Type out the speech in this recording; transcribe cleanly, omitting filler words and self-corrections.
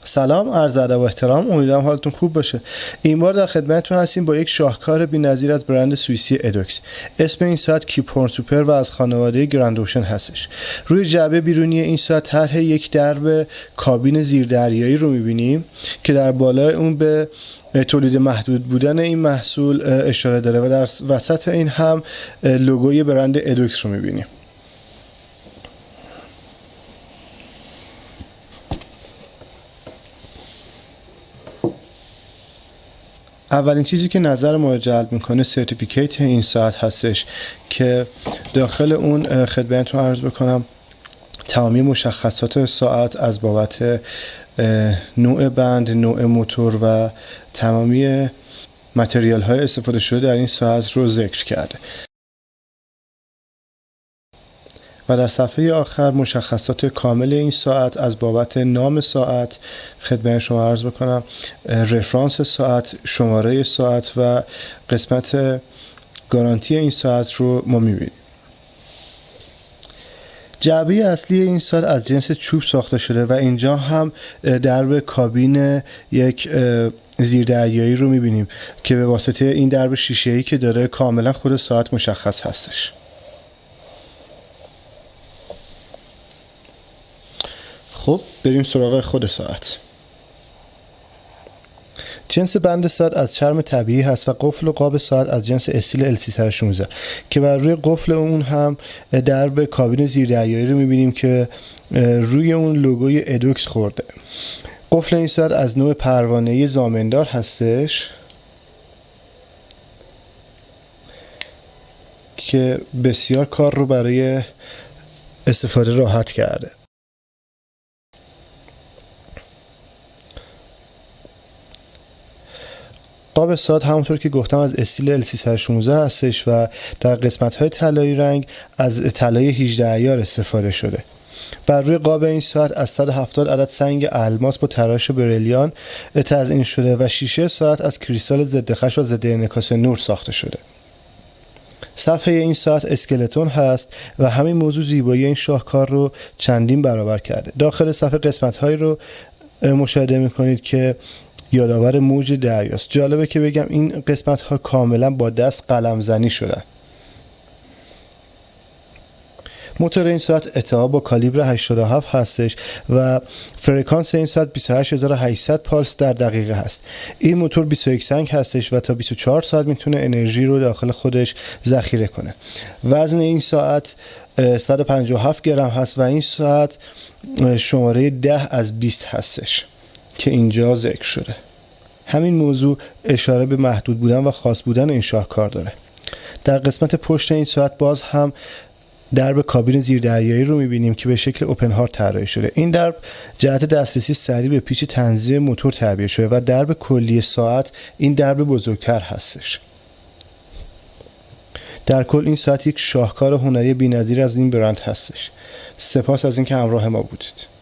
سلام، عرض ادب و احترام. امیدوارم حالتون خوب باشه. این بار در خدمتتون هستیم با یک شاهکار بی‌نظیر از برند سوئیسی ادوکس. اسم این ساعت کیپ هورن سوپر و از خانواده گراند اوشن هستش. روی جعبه بیرونی این ساعت طرح یک درب کابین زیردریایی رو می‌بینیم که در بالای اون به تولید محدود بودن این محصول اشاره داره و در وسط این هم لوگوی برند ادوکس رو می‌بینیم. اولین چیزی که نظر ما رو جلب میکنه سرتیفیکیت این ساعت هستش که داخل اون خدمتتون عرض بکنم تمامی مشخصات ساعت از بابت نوع بند، نوع موتور و تمامی متریال های استفاده شده در این ساعت رو ذکر کرده. و در صفحه آخر مشخصات کامل این ساعت از بابت نام ساعت خدمت شما عرض بکنم، رفرانس ساعت، شماره ساعت و قسمت گارانتی این ساعت رو ما می‌بینیم. جعبه اصلی این ساعت از جنس چوب ساخته شده و اینجا هم درب کابین یک زیردریایی رو می‌بینیم که به واسطه این درب شیشه‌ای که داره کاملا خود ساعت مشخص هستش. خب بریم سراغ خود ساعت. جنس بند ساعت از چرم طبیعی هست و قفل و قاب ساعت از جنس استیل L316 که بر روی قفل اون هم درب کابین زیردریایی رو می‌بینیم که روی اون لوگوی ادوکس خورده. قفل این ساعت از نوع پروانه‌ای ضامندار هستش که بسیار کار رو برای استفاده راحت کرده. قاب ساعت همونطور که گفتم از استیل L316 هستش و در قسمت‌های طلایی رنگ از طلای 18 عیار استفاده شده. بر روی قاب این ساعت از 170 عدد سنگ الماس با تراش بریلیان تزیین شده و شیشه ساعت از کریستال ضد خش و ضد انعکاس نور ساخته شده. صفحه این ساعت اسکلتون هست و همین موضوع زیبایی این شاهکار رو چندین برابر کرده. داخل صفحه قسمت‌هایی رو مشاهده می‌کنید که یادآور موج دریاست. جالبه که بگم این قسمت ها کاملا با دست قلم زنی شدن. موتور این ساعت اتحاد با کالیبر 87 هستش و فرکانس این ساعت 28800 پالس در دقیقه هست. این موتور 21 سنگ هستش و تا 24 ساعت میتونه انرژی رو داخل خودش ذخیره کنه. وزن این ساعت 157 گرم هست و این ساعت شماره 10 از 20 هستش که اینجا ذکر شده. همین موضوع اشاره به محدود بودن و خاص بودن این شاهکار داره. در قسمت پشت این ساعت باز هم درب کابین زیردریایی رو می‌بینیم که به شکل اوپن هارت طراحی شده. این درب جهت دسترسی سریع به پیچ تنظیم موتور تعبیه شده و درب کلی ساعت این درب بزرگتر هستش. در کل این ساعت یک شاهکار هنری بی‌نظیر از این برند هستش. سپاس از اینکه همراه ما بودید.